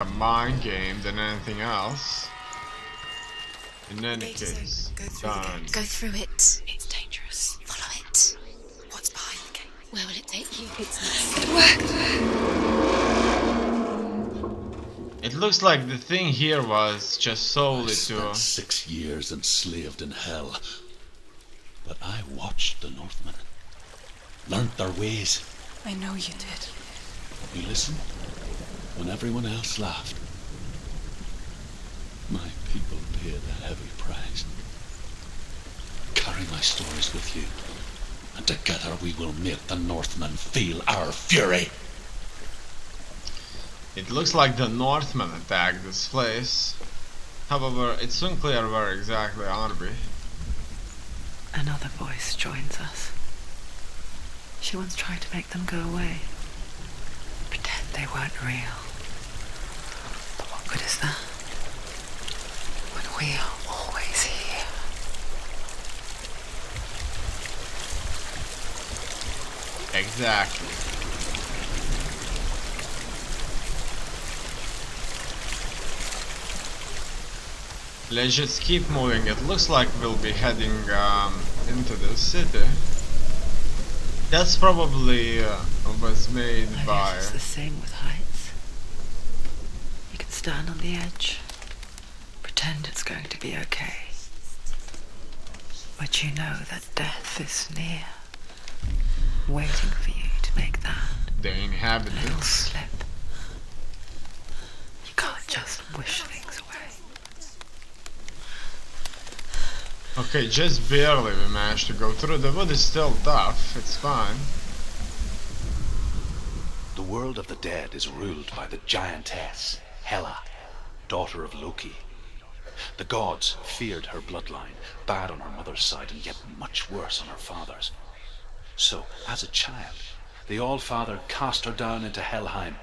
a mind game than anything else. In any case, done. Go through it. It's dangerous. Follow it. What's behind the gate? Where will it take you? It looks like the thing here was just solely I spent to... 6 years enslaved in hell. But I watched the Northmen. Learnt their ways. I know you did. You listened when everyone else laughed. My people paid a heavy price. Carry my stories with you, and together we will make the Northmen feel our fury. It looks like the Northmen attacked this place. However, it's unclear where exactly are we. Another voice joins us. She once tried to make them go away. Pretend they weren't real. But what good is that? When we are always here. Exactly. Let's just keep moving. It looks like we'll be heading into the city. That's probably was made I by... guess it's the same with heights. You can stand on the edge, pretend it's going to be okay. But you know that death is near, waiting for you to make that the little inhabitants. slip. You can't just wish things away. Okay, just barely we managed to go through. The wood is still tough, it's fine. The world of the dead is ruled by the giantess, Hela, daughter of Loki. The gods feared her bloodline, bad on her mother's side and yet much worse on her father's. So, as a child, the All-Father cast her down into Helheim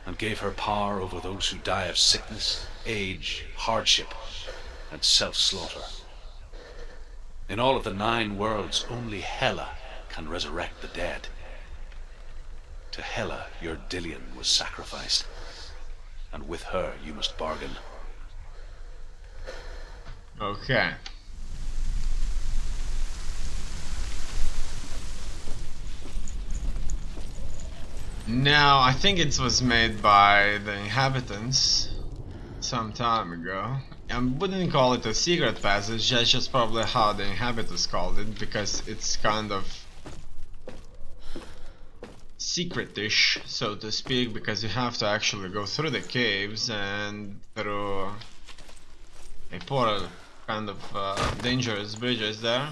and gave her power over those who die of sickness, age, hardship, and self-slaughter. In all of the 9 worlds, only Hela can resurrect the dead. To Hela, your DeLeon was sacrificed, and with her you must bargain. Okay. Now, I think it was made by the inhabitants some time ago. I wouldn't call it a secret passage, that's just probably how the inhabitants called it, because it's kind of secretish, so to speak, because you have to actually go through the caves and through a portal, kind of dangerous bridges there.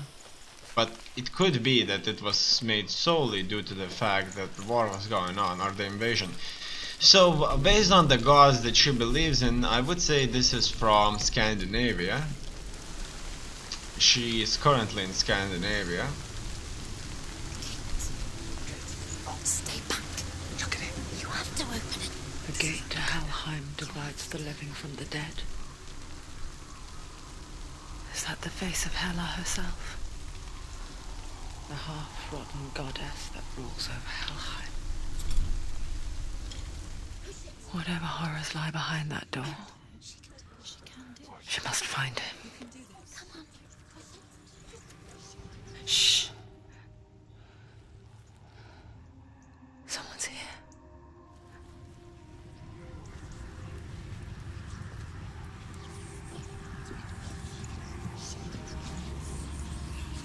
But it could be that it was made solely due to the fact that the war was going on, or the invasion. So, based on the gods that she believes in, I would say this is from Scandinavia. She is currently in Scandinavia. Stay back. Look at it. You have to open it. The gate to Helheim divides the living from the dead. Is that the face of Hela herself? The half-rotten goddess that rules over Helheim. Whatever horrors lie behind that door, she must find him. Shh. Someone's here.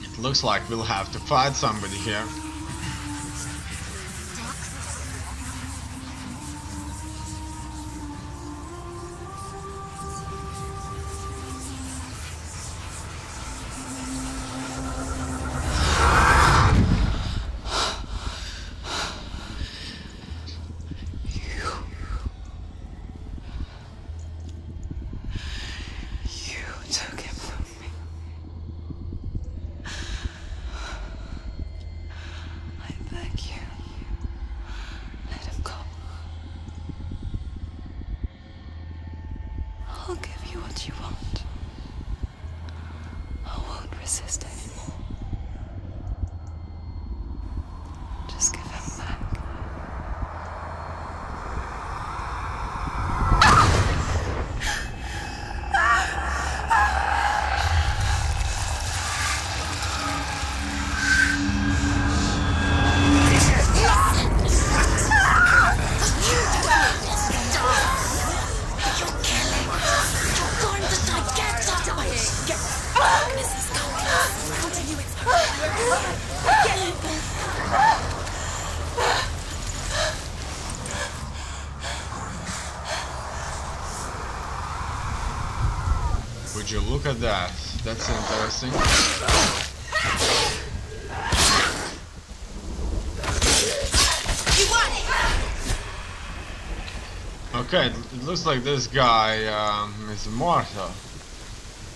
It looks like we'll have to fight somebody here. I'll give you what you want. I won't resist anymore. Just give him back. Would you look at that? That's interesting. Okay, it looks like this guy is immortal.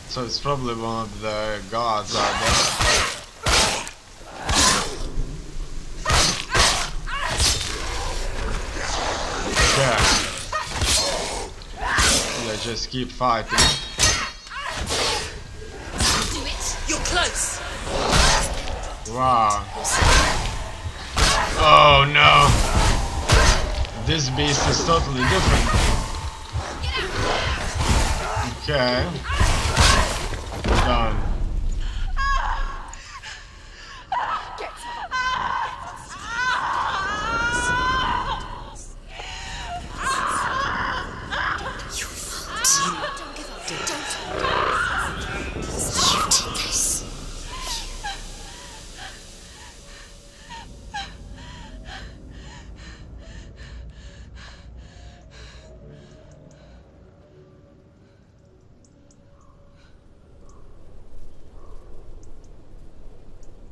So it's probably one of the gods out there. Okay. Let's just keep fighting. Do it. You're close. Wow. Oh no. This beast is totally different. Okay. Done.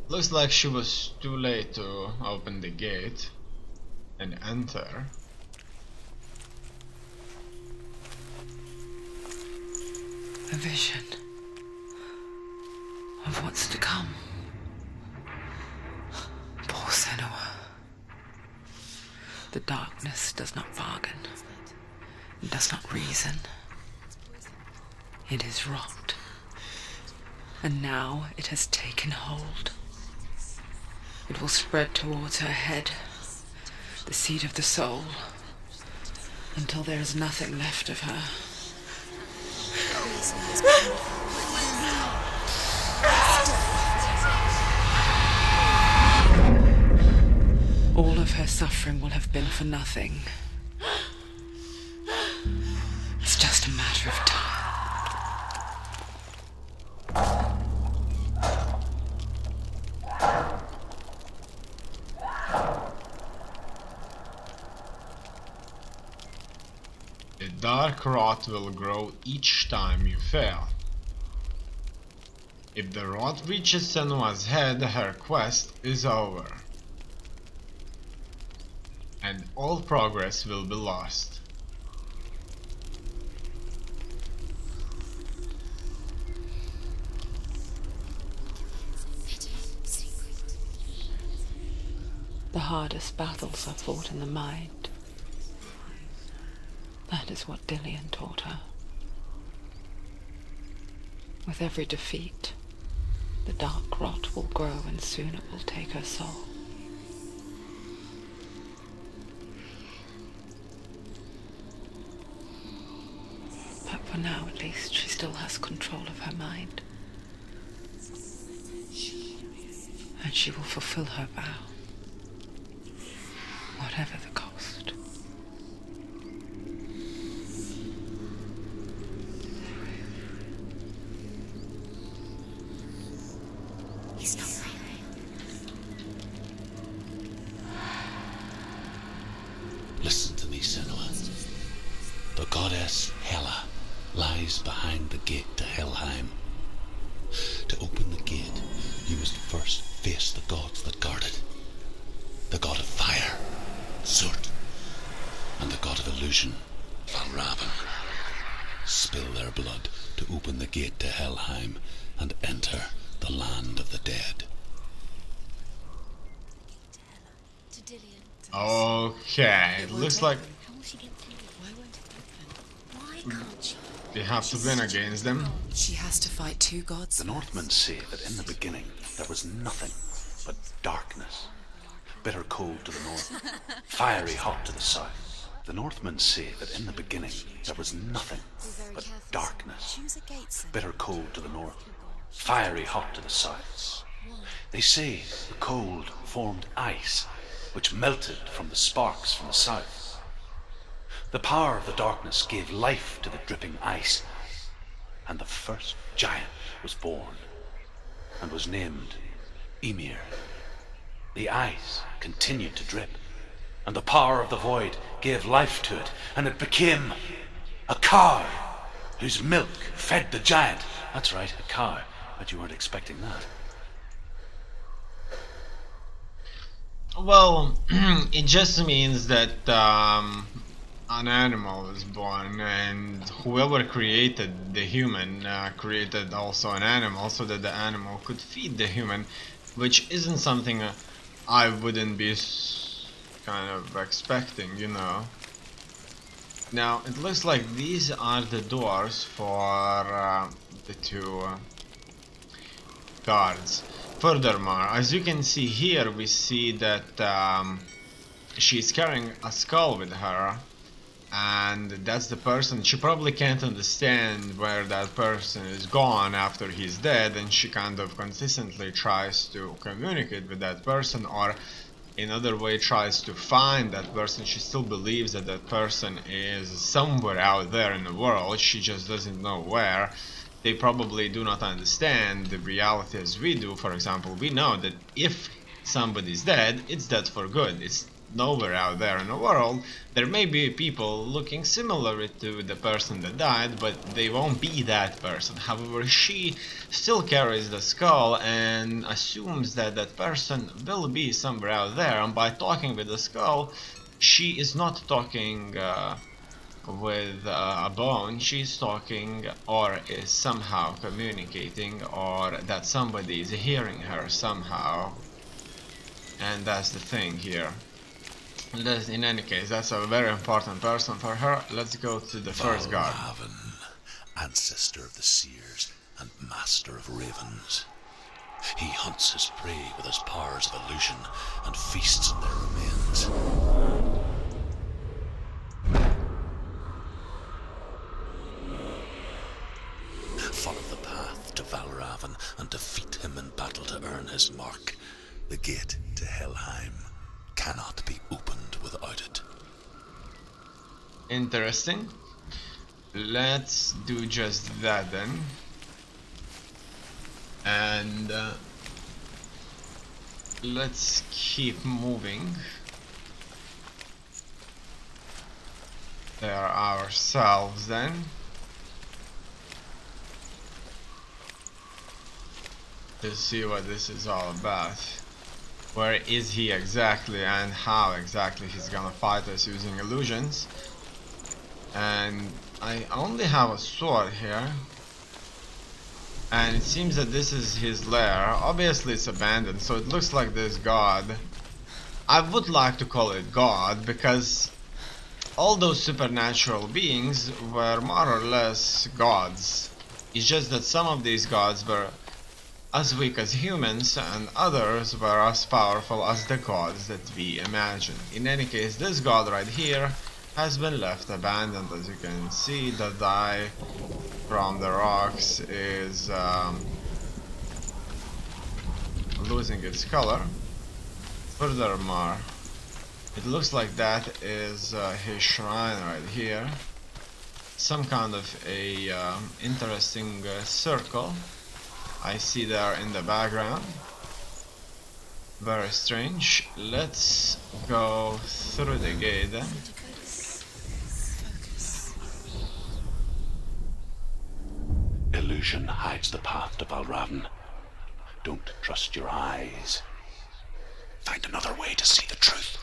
Looks like she was too late to open the gate and enter. A vision of what's to come. Poor Senua. The darkness does not bargain. It does not reason. It is rot. And now it has taken hold. It will spread towards her head, the seat of the soul, until there is nothing left of her. All of her suffering will have been for nothing. It's just a matter of time. The dark rot will grow each time you fail. If the rot reaches Senua's head, her quest is over. And all progress will be lost. The hardest battles are fought in the mind. That is what DeLeon taught her. With every defeat, the dark rot will grow and soon it will take her soul. But for now, at least, she still has control of her mind. And she will fulfill her vow, whatever the cost. He's not real. Listen to me, Senua. The goddess Hela lies behind the gate to Helheim. To open the gate, you must first face the gods that guard it. The god of fire, Surt, and the god of illusion, Valravan. Spill their blood to open the gate to Helheim and enter the land of the dead. To DeLeon. Okay, it looks like How will she get through? Why won't it open? Why can't she? we have to win against them. She has to fight two gods. The Northmen say that in the beginning there was nothing but darkness. Bitter cold to the north, fiery hot to the south. The Northmen say that in the beginning there was nothing but darkness. Choose a gate, Senua. Bitter cold to the north, fiery hot to the south. They say the cold formed ice, which melted from the sparks from the south. The power of the darkness gave life to the dripping ice, and the first giant was born, and was named Ymir. The ice continued to drip, and the power of the void gave life to it, and it became a cow. whose milk fed the giant. That's right, a cow. Bet you weren't expecting that. Well, it just means that an animal is born, and whoever created the human created also an animal, so that the animal could feed the human, which isn't something I wouldn't be kind of expecting, you know. Now, it looks like these are the doors for the two guards. Furthermore, as you can see here, we see that she's carrying a skull with her, and that's the person. She probably can't understand where that person is gone after he's dead, and she kind of consistently tries to communicate with that person, or in other way tries to find that person. She still believes that that person is somewhere out there in the world, she just doesn't know where. They probably do not understand the reality as we do. For example, we know that if somebody's dead, it's dead for good. It's nowhere out there in the world. There may be people looking similar to the person that died, but they won't be that person. However, she still carries the skull and assumes that that person will be somewhere out there, and by talking with the skull, she is not talking with a bone. She's talking, or is somehow communicating, or that somebody is hearing her somehow. And that's the thing here. In any case, that's a very important person for her. Let's go to the first guard. Ancestor of the seers and master of ravens. He hunts his prey with his powers of illusion and feasts on their remains. Follow the path to Valravan and defeat him in battle to earn his mark. The gate to Helheim cannot be opened without it. Interesting. Let's do just that then. And let's keep moving. There ourselves then. To see what this is all about. Where is he exactly, and how exactly he's gonna fight us using illusions. And I only have a sword here, and it seems that this is his lair. Obviously it's abandoned, so it looks like this god. I would like to call it god, because all those supernatural beings were more or less gods. It's just that some of these gods were as weak as humans, and others were as powerful as the gods that we imagine. In any case, this god right here has been left abandoned. As you can see, the dye from the rocks is losing its color. Furthermore, it looks like that is his shrine right here. Some kind of a interesting circle I see there in the background. Very strange. Let's go through the gate then. Illusion hides the path to Valravan. Don't trust your eyes. Find another way to see the truth.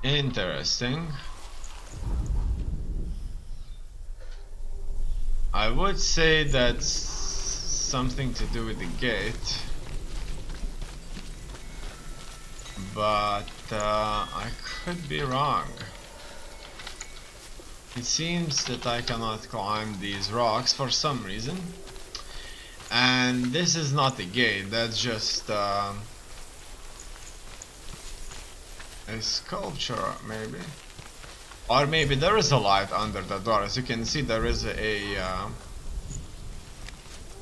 Interesting. I would say that's something to do with the gate, but I could be wrong. It seems that I cannot climb these rocks for some reason, and this is not the gate, that's just a sculpture maybe. Or maybe there is a light under the door. As you can see, there is a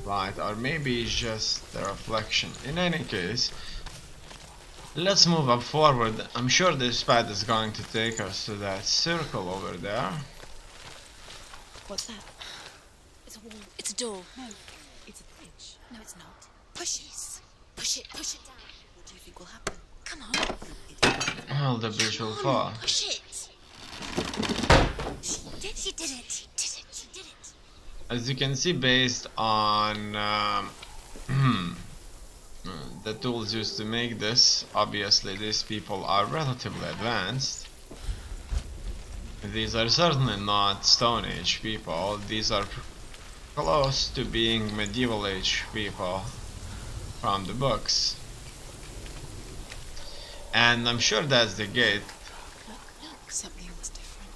light, or maybe it's just a reflection. In any case, let's move up forward. I'm sure this path is going to take us to that circle over there. What's that? It's a wall. It's a door. No, it's a bridge. No, it's not. Push it. Push it. Push it down. What do you think will happen? Come on. Well, the bridge will fall. Push it. She did it. She did it. She did it. As you can see, based on the tools used to make this, obviously these people are relatively advanced. These are certainly not Stone Age people. These are close to being medieval age people from the books. And I'm sure that's the gate. Look, something was different.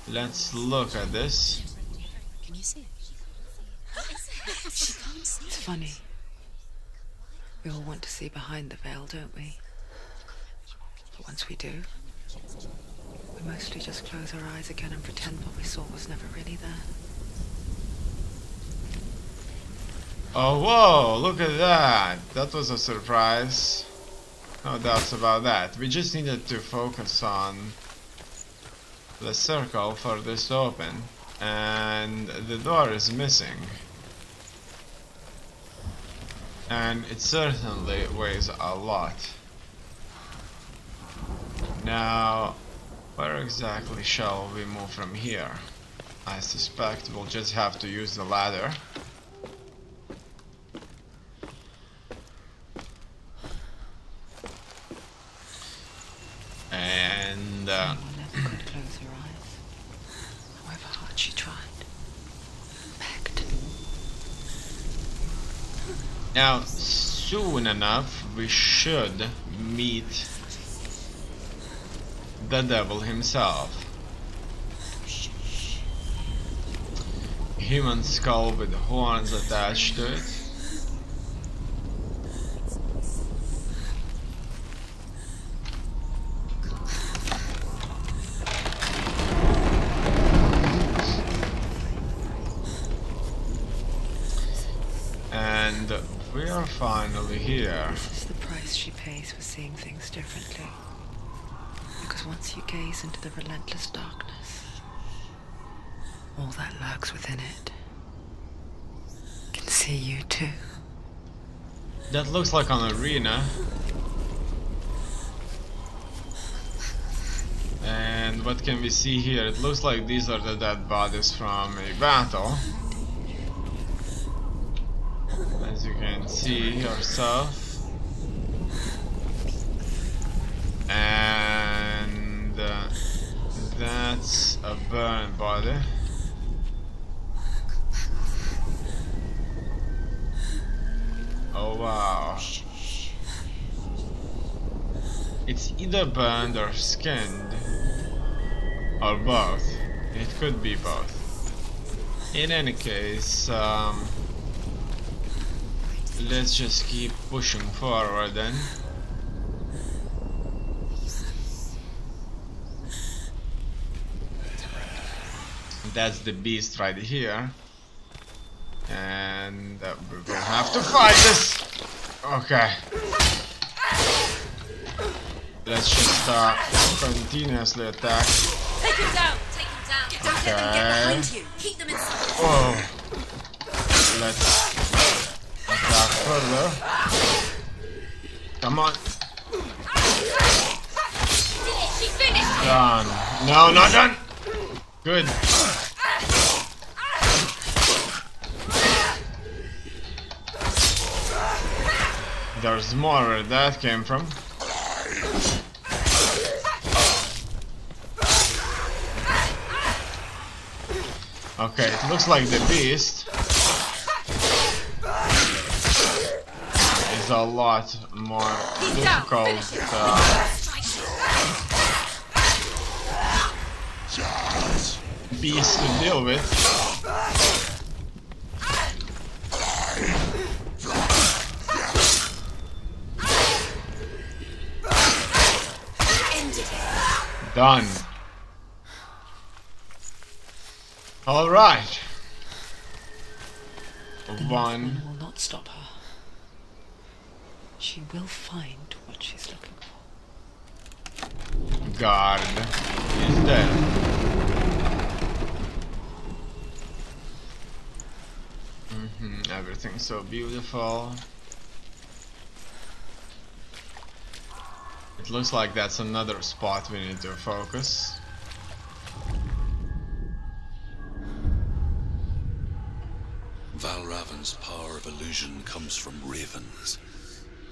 Let's look at this. Can you see it? She can't see It's it. funny. We all want to see behind the veil, don't we? But once we do, we mostly just close our eyes again and pretend what we saw was never really there. Oh, whoa, look at that. That was a surprise. No doubts about that. We just needed to focus on the circle for this to open. And the door is missing. And it certainly weighs a lot. Now, where exactly shall we move from here? I suspect we'll just have to use the ladder. And Anyone ever could close her eyes. However hard she tried. Begged. now, soon enough, we should meet the devil himself. Human skull with horns attached to it. And we are finally here. This is the price she pays for seeing things differently. Because once you gaze into the relentless darkness, all that lurks within it can see you too. That looks like an arena. And what can we see here? It looks like these are the dead bodies from a battle. As you can see yourself. And that's a burned body. Oh wow. It's either burned or skinned. Or both. It could be both. In any case, let's just keep pushing forward then. That's the beast right here. And we're gonna have to fight this! Okay. Let's just continuously attack. Take him down. Take him down. Don't let them get behind you. Keep them inside. Whoa. Let's attack further. Come on. She finished it. Done. No, not done. Good. There's more where that came from. Okay, it looks like the beast is a lot more difficult beast to deal with. Done. All right. The One. will not stop her. She will find what she's looking for. Guard is dead. Everything's so beautiful. It looks like that's another spot we need to focus. Valravan's power of illusion comes from ravens.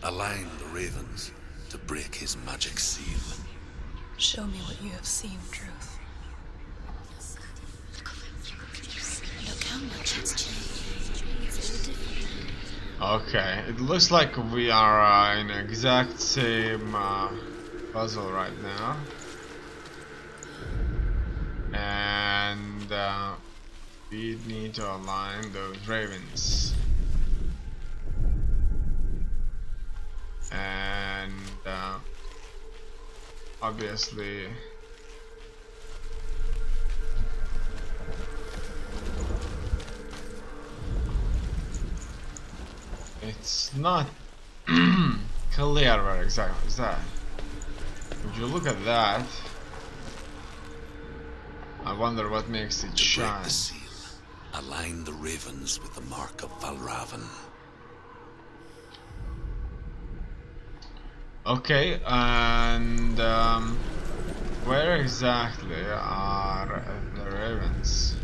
Align the ravens to break his magic seal. Show me what you have seen, Truth. Look how much it's changed. It's all different now. Okay, it looks like we are in the exact same puzzle right now. And we need to align those ravens. And obviously it's not clear where exactly is that. If you look at that, I wonder what makes it To break shine. the seal, align the ravens with the mark of Valravan. Okay, and where exactly are the ravens?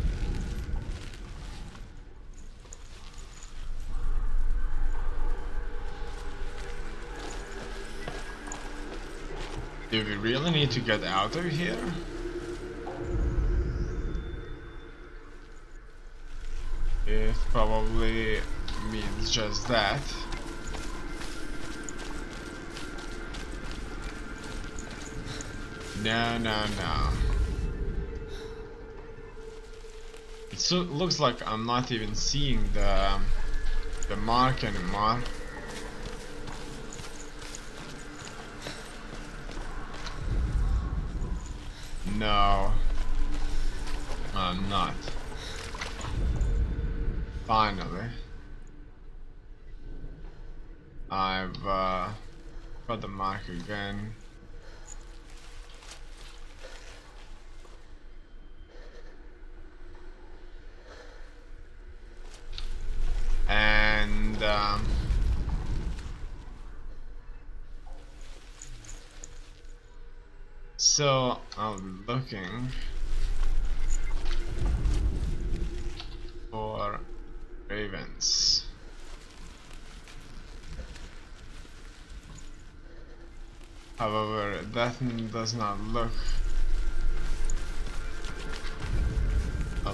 Do we really need to get out of here? It probably means just that. No, no, no. It looks like I'm not even seeing the mark anymore. No, I'm not. Finally, I've got the mark again. And so I'll be looking for ravens. However, that does not look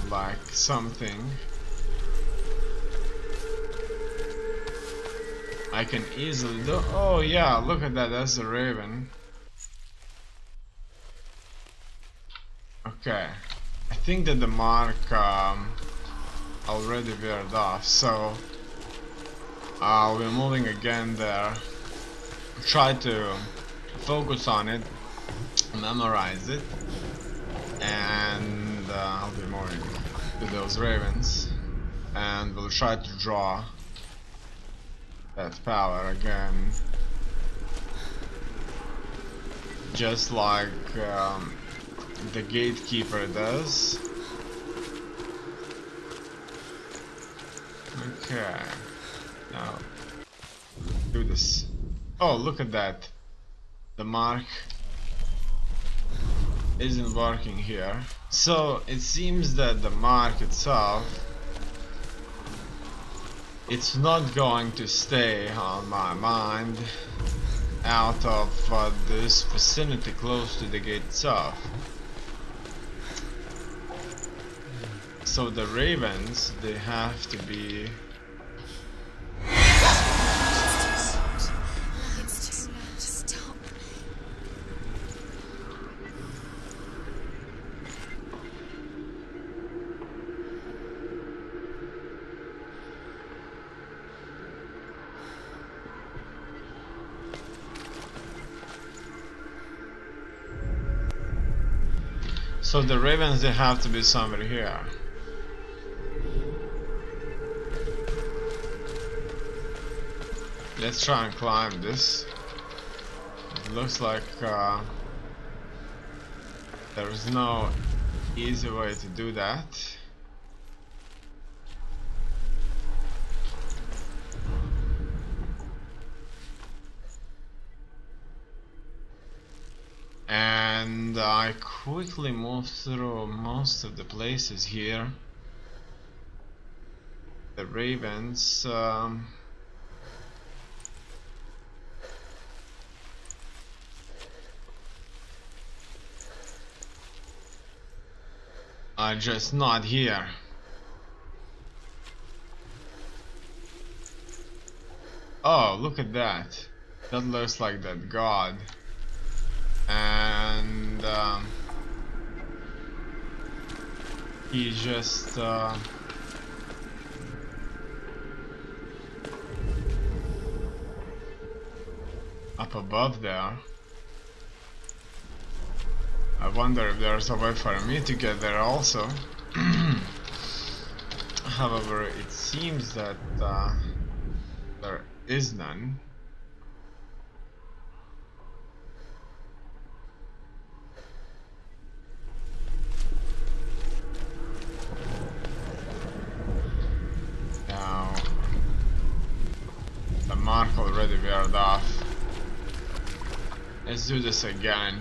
like something I can easily do. Oh yeah, look at that, that's a raven. Okay, I think that the mark already veered off, so I'll be moving again there. Try to focus on it, memorize it, and I'll be moving to those ravens, and we'll try to draw that power again, just like the gatekeeper does. Okay, now do this. Oh, look at that, the mark isn't working here, so it seems that the mark itself, it's not going to stay on my mind out of this vicinity close to the gate itself. So the ravens, they have to be It's too loud. Stop. so the ravens, they have to be somewhere here. Let's try and climb this. It looks like there's no easy way to do that. And I quickly moved through most of the places here. the ravens. Are just not here. Oh, look at that. That looks like that god. And he just up above there. I wonder if there's a way for me to get there also. However, it seems that there is none. Now, the mark already weared off. Let's do this again.